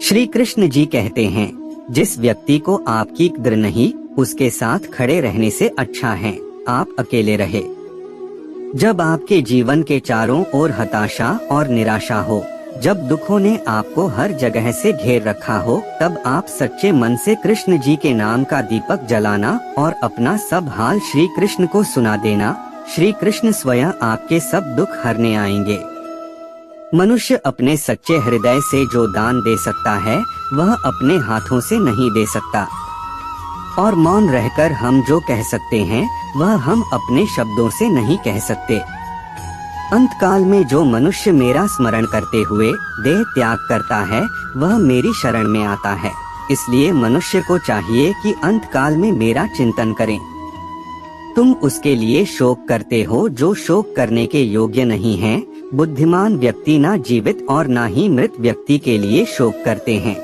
श्री कृष्ण जी कहते हैं, जिस व्यक्ति को आपकी कद्र नहीं, उसके साथ खड़े रहने से अच्छा है आप अकेले रहे। जब आपके जीवन के चारों ओर हताशा और निराशा हो, जब दुखों ने आपको हर जगह से घेर रखा हो, तब आप सच्चे मन से कृष्ण जी के नाम का दीपक जलाना और अपना सब हाल श्री कृष्ण को सुना देना। श्री कृष्ण स्वयं आपके सब दुख हरने आएंगे। मनुष्य अपने सच्चे हृदय से जो दान दे सकता है, वह अपने हाथों से नहीं दे सकता। और मौन रहकर हम जो कह सकते हैं, वह हम अपने शब्दों से नहीं कह सकते। अंतकाल में जो मनुष्य मेरा स्मरण करते हुए देह त्याग करता है, वह मेरी शरण में आता है। इसलिए मनुष्य को चाहिए कि अंतकाल में मेरा चिंतन करें। तुम उसके लिए शोक करते हो जो शोक करने के योग्य नहीं है। बुद्धिमान व्यक्ति ना जीवित और ना ही मृत व्यक्ति के लिए शोक करते हैं।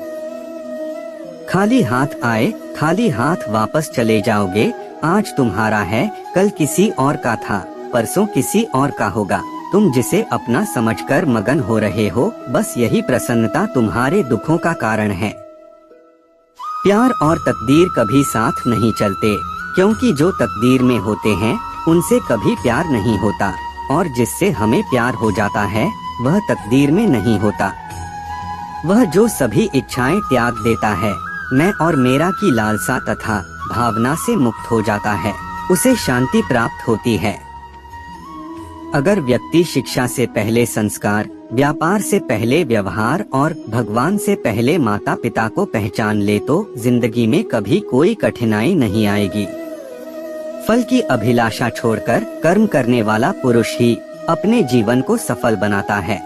खाली हाथ आए, खाली हाथ वापस चले जाओगे। आज तुम्हारा है, कल किसी और का था, परसों किसी और का होगा। तुम जिसे अपना समझकर मगन हो रहे हो, बस यही प्रसन्नता तुम्हारे दुखों का कारण है। प्यार और तकदीर कभी साथ नहीं चलते, क्योंकि जो तकदीर में होते हैं उनसे कभी प्यार नहीं होता, और जिससे हमें प्यार हो जाता है वह तकदीर में नहीं होता। वह जो सभी इच्छाएं त्याग देता है, मैं और मेरा की लालसा तथा भावना से मुक्त हो जाता है, उसे शांति प्राप्त होती है। अगर व्यक्ति शिक्षा से पहले संस्कार, व्यापार से पहले व्यवहार और भगवान से पहले माता पिता को पहचान ले, तो जिंदगी में कभी कोई कठिनाई नहीं आएगी। फल की अभिलाषा छोड़कर कर्म करने वाला पुरुष ही अपने जीवन को सफल बनाता है।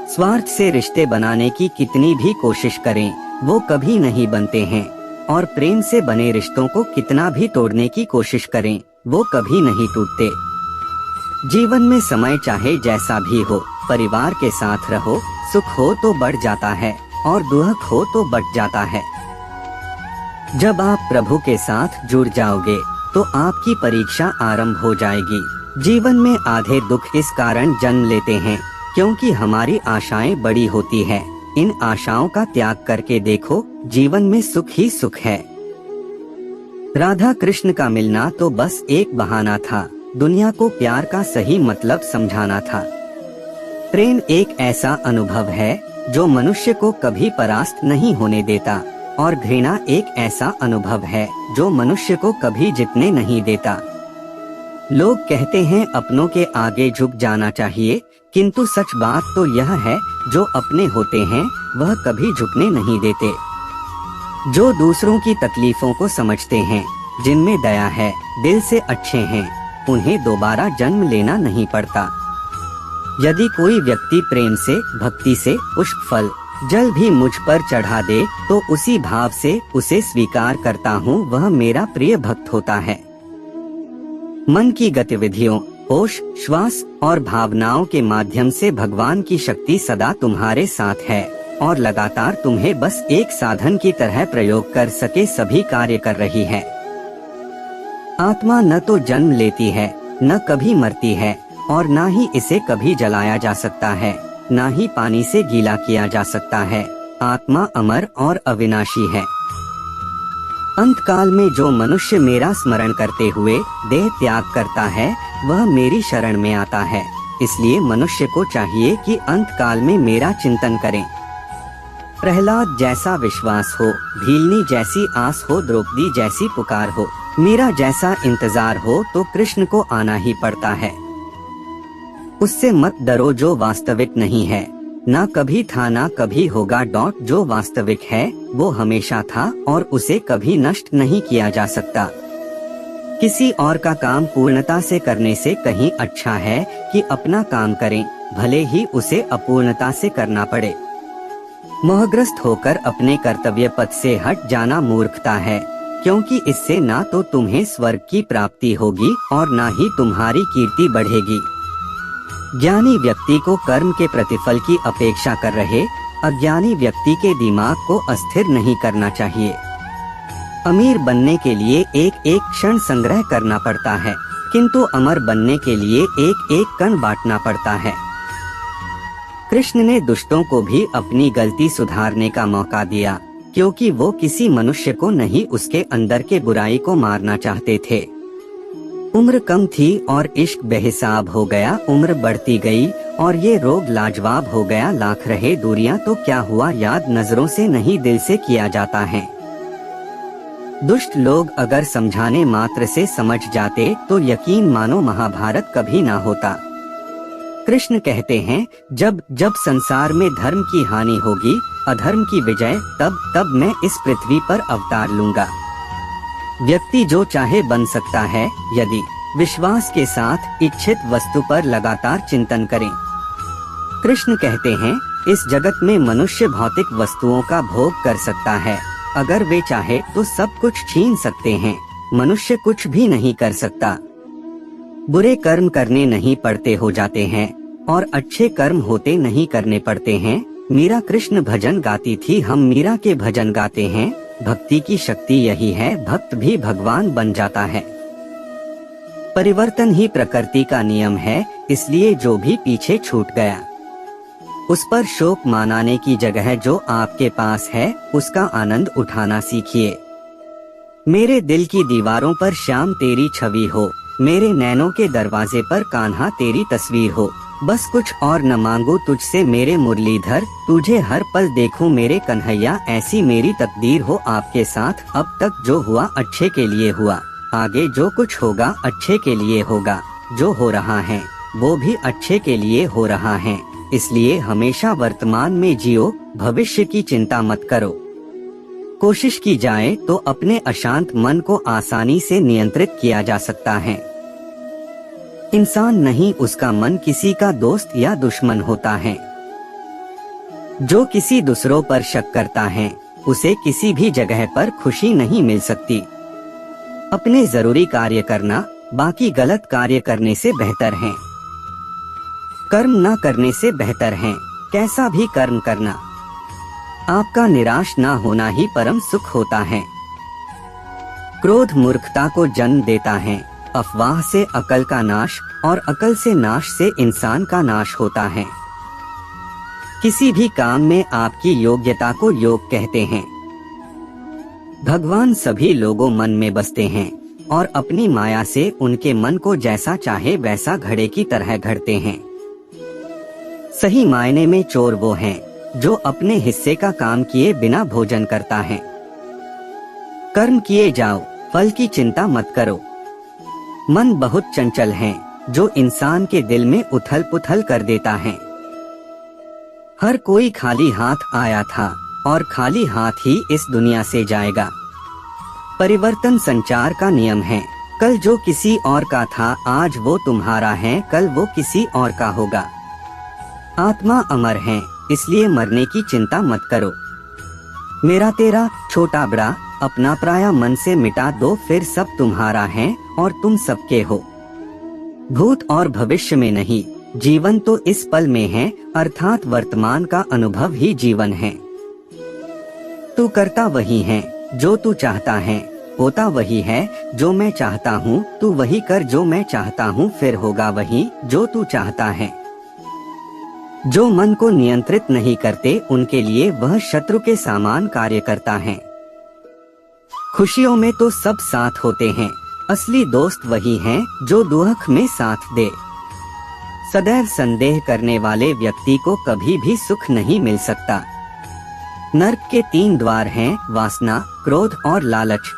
स्वार्थ से रिश्ते बनाने की कितनी भी कोशिश करें, वो कभी नहीं बनते हैं, और प्रेम से बने रिश्तों को कितना भी तोड़ने की कोशिश करें, वो कभी नहीं टूटते। जीवन में समय चाहे जैसा भी हो, परिवार के साथ रहो। सुख हो तो बढ़ जाता है और दुख हो तो बढ़ जाता है। जब आप प्रभु के साथ जुड़ जाओगे तो आपकी परीक्षा आरंभ हो जाएगी। जीवन में आधे दुख इस कारण जन्म लेते हैं क्योंकि हमारी आशाएं बड़ी होती है। इन आशाओं का त्याग करके देखो, जीवन में सुख ही सुख है। राधा कृष्ण का मिलना तो बस एक बहाना था, दुनिया को प्यार का सही मतलब समझाना था। प्रेम एक ऐसा अनुभव है जो मनुष्य को कभी परास्त नहीं होने देता, और घृणा एक ऐसा अनुभव है जो मनुष्य को कभी जीतने नहीं देता। लोग कहते हैं अपनों के आगे झुक जाना चाहिए, किंतु सच बात तो यह है, जो अपने होते हैं वह कभी झुकने नहीं देते। जो दूसरों की तकलीफों को समझते हैं, जिनमें दया है, दिल से अच्छे हैं, उन्हें दोबारा जन्म लेना नहीं पड़ता। यदि कोई व्यक्ति प्रेम से, भक्ति से पुष्प, फल, जल भी मुझ पर चढ़ा दे, तो उसी भाव से उसे स्वीकार करता हूँ, वह मेरा प्रिय भक्त होता है। मन की गतिविधियों, होश, श्वास और भावनाओं के माध्यम से भगवान की शक्ति सदा तुम्हारे साथ है, और लगातार तुम्हें बस एक साधन की तरह प्रयोग कर सके सभी कार्य कर रही है। आत्मा न तो जन्म लेती है, न कभी मरती है, और न ही इसे कभी जलाया जा सकता है, न ही पानी से गीला किया जा सकता है। आत्मा अमर और अविनाशी है। अंतकाल में जो मनुष्य मेरा स्मरण करते हुए देह त्याग करता है, वह मेरी शरण में आता है। इसलिए मनुष्य को चाहिए कि अंतकाल में मेरा चिंतन करें। प्रहलाद जैसा विश्वास हो, भीलनी जैसी आस हो, द्रौपदी जैसी पुकार हो, मीरा जैसा इंतजार हो, तो कृष्ण को आना ही पड़ता है। उससे मत डरो जो वास्तविक नहीं है, ना कभी था ना कभी होगा। जो वास्तविक है वो हमेशा था और उसे कभी नष्ट नहीं किया जा सकता। किसी और का काम पूर्णता से करने से कहीं अच्छा है कि अपना काम करें, भले ही उसे अपूर्णता से करना पड़े। मोहग्रस्त होकर अपने कर्तव्य पथ से हट जाना मूर्खता है, क्योंकि इससे ना तो तुम्हें स्वर्ग की प्राप्ति होगी और ना ही तुम्हारी कीर्ति बढ़ेगी। ज्ञानी व्यक्ति को कर्म के प्रतिफल की अपेक्षा कर रहे अज्ञानी व्यक्ति के दिमाग को अस्थिर नहीं करना चाहिए। अमीर बनने के लिए एक एक क्षण संग्रह करना पड़ता है, किंतु अमर बनने के लिए एक एक कण बांटना पड़ता है। कृष्ण ने दुष्टों को भी अपनी गलती सुधारने का मौका दिया, क्योंकि वो किसी मनुष्य को नहीं उसके अंदर के बुराई को मारना चाहते थे। उम्र कम थी और इश्क बेहिसाब हो गया, उम्र बढ़ती गई और ये रोग लाजवाब हो गया। लाख रहे दूरियां तो क्या हुआ, याद नजरों से नहीं दिल से किया जाता है। दुष्ट लोग अगर समझाने मात्र से समझ जाते तो यकीन मानो महाभारत कभी ना होता। कृष्ण कहते हैं, जब जब संसार में धर्म की हानि होगी, अधर्म की विजय, तब मैं इस पृथ्वी पर अवतार लूंगा। व्यक्ति जो चाहे बन सकता है, यदि विश्वास के साथ इच्छित वस्तु पर लगातार चिंतन करें। कृष्ण कहते हैं, इस जगत में मनुष्य भौतिक वस्तुओं का भोग कर सकता है, अगर वे चाहे तो सब कुछ छीन सकते हैं, मनुष्य कुछ भी नहीं कर सकता। बुरे कर्म करने नहीं पड़ते हो जाते हैं और अच्छे कर्म होते नहीं करने पड़ते हैं। मीरा कृष्ण भजन गाती थी, हम मीरा के भजन गाते हैं। भक्ति की शक्ति यही है, भक्त भी भगवान बन जाता है। परिवर्तन ही प्रकृति का नियम है, इसलिए जो भी पीछे छूट गया उस पर शोक मनाने की जगह जो आपके पास है उसका आनंद उठाना सीखिए। मेरे दिल की दीवारों पर श्याम तेरी छवि हो, मेरे नैनों के दरवाजे पर कान्हा तेरी तस्वीर हो। बस कुछ और न मांगू तुझसे मेरे मुरलीधर, तुझे हर पल देखूं मेरे कन्हैया। ऐसी मेरी तकदीर हो आपके साथ, अब तक जो हुआ अच्छे के लिए हुआ, आगे जो कुछ होगा अच्छे के लिए होगा। जो हो रहा है वो भी अच्छे के लिए हो रहा है, इसलिए हमेशा वर्तमान में जियो, भविष्य की चिंता मत करो। कोशिश की जाए तो अपने अशांत मन को आसानी से नियंत्रित किया जा सकता है। इंसान नहीं, उसका मन किसी का दोस्त या दुश्मन होता है। जो किसी दूसरों पर शक करता है उसे किसी भी जगह पर खुशी नहीं मिल सकती। अपने जरूरी कार्य करना बाकी गलत कार्य करने से बेहतर है। कर्म न करने से बेहतर है कैसा भी कर्म करना। आपका निराश ना होना ही परम सुख होता है। क्रोध मूर्खता को जन्म देता है, अफवाह से अकल का नाश और अकल से नाश से इंसान का नाश होता है। किसी भी काम में आपकी योग्यता को योग कहते हैं। भगवान सभी लोगों मन में बसते हैं और अपनी माया से उनके मन को जैसा चाहे वैसा घड़े की तरह घड़ते हैं। सही मायने में चोर वो हैं जो अपने हिस्से का काम किए बिना भोजन करता है। कर्म किए जाओ, फल की चिंता मत करो। मन बहुत चंचल है जो इंसान के दिल में उथल पुथल कर देता है। हर कोई खाली हाथ आया था और खाली हाथ ही इस दुनिया से जाएगा। परिवर्तन संचार का नियम है। कल जो किसी और का था आज वो तुम्हारा है, कल वो किसी और का होगा। आत्मा अमर है, इसलिए मरने की चिंता मत करो। मेरा तेरा छोटा बड़ा अपना पराया मन से मिटा दो, फिर सब तुम्हारा है और तुम सबके हो। भूत और भविष्य में नहीं, जीवन तो इस पल में है, अर्थात वर्तमान का अनुभव ही जीवन है। तू करता वही है जो तू चाहता है, होता वही है जो मैं चाहता हूँ। तू वही कर जो मैं चाहता हूँ, फिर होगा वही जो तू चाहता है। जो मन को नियंत्रित नहीं करते उनके लिए वह शत्रु के समान कार्य करता है। खुशियों में तो सब साथ होते हैं, असली दोस्त वही हैं जो दुख में साथ दे। सदैव संदेह करने वाले व्यक्ति को कभी भी सुख नहीं मिल सकता। नर्क के 3 द्वार हैं, वासना, क्रोध और लालच।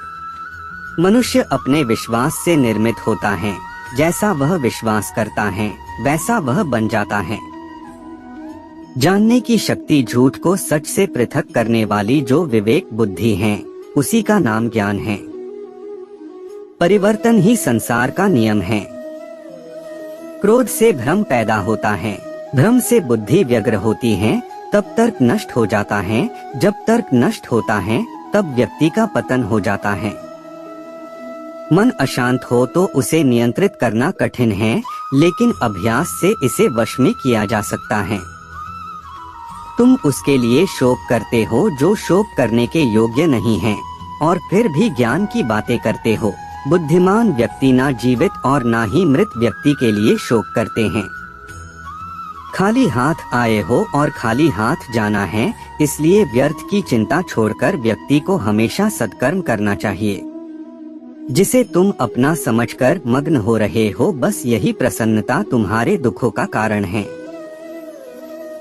मनुष्य अपने विश्वास से निर्मित होता है। जैसा वह विश्वास करता है वैसा वह बन जाता है। जानने की शक्ति झूठ को सच से पृथक करने वाली जो विवेक बुद्धि है, उसी का नाम ज्ञान है। परिवर्तन ही संसार का नियम है। क्रोध से भ्रम पैदा होता है, भ्रम से बुद्धि व्यग्र होती है, तब तर्क नष्ट हो जाता है। जब तर्क नष्ट होता है तब व्यक्ति का पतन हो जाता है। मन अशांत हो तो उसे नियंत्रित करना कठिन है, लेकिन अभ्यास से इसे वश में किया जा सकता है। तुम उसके लिए शोक करते हो जो शोक करने के योग्य नहीं है, और फिर भी ज्ञान की बातें करते हो। बुद्धिमान व्यक्ति ना जीवित और ना ही मृत व्यक्ति के लिए शोक करते हैं। खाली हाथ आए हो और खाली हाथ जाना है, इसलिए व्यर्थ की चिंता छोड़कर व्यक्ति को हमेशा सत्कर्म करना चाहिए। जिसे तुम अपना समझकर मग्न हो रहे हो, बस यही प्रसन्नता तुम्हारे दुखों का कारण है।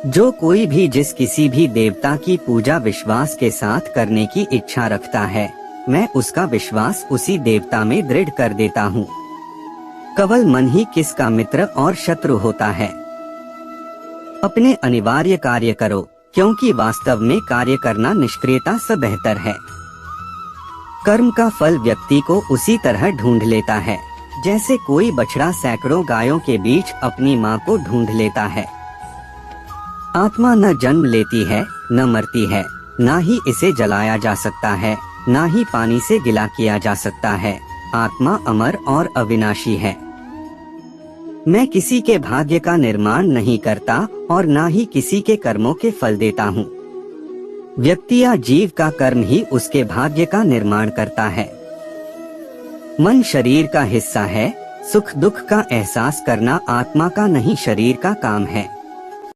जो कोई भी जिस किसी भी देवता की पूजा विश्वास के साथ करने की इच्छा रखता है, मैं उसका विश्वास उसी देवता में दृढ़ कर देता हूँ। केवल मन ही किसका मित्र और शत्रु होता है। अपने अनिवार्य कार्य करो, क्योंकि वास्तव में कार्य करना निष्क्रियता से बेहतर है। कर्म का फल व्यक्ति को उसी तरह ढूंढ लेता है, जैसे कोई बछड़ा सैकड़ों गायों के बीच अपनी माँ को ढूंढ लेता है। आत्मा न जन्म लेती है, न मरती है, न ही इसे जलाया जा सकता है, न ही पानी से गिला किया जा सकता है। आत्मा अमर और अविनाशी है। मैं किसी के भाग्य का निर्माण नहीं करता और न ही किसी के कर्मों के फल देता हूँ। व्यक्ति या जीव का कर्म ही उसके भाग्य का निर्माण करता है। मन शरीर का हिस्सा है। सुख दुख का एहसास करना आत्मा का नहीं, शरीर का काम है।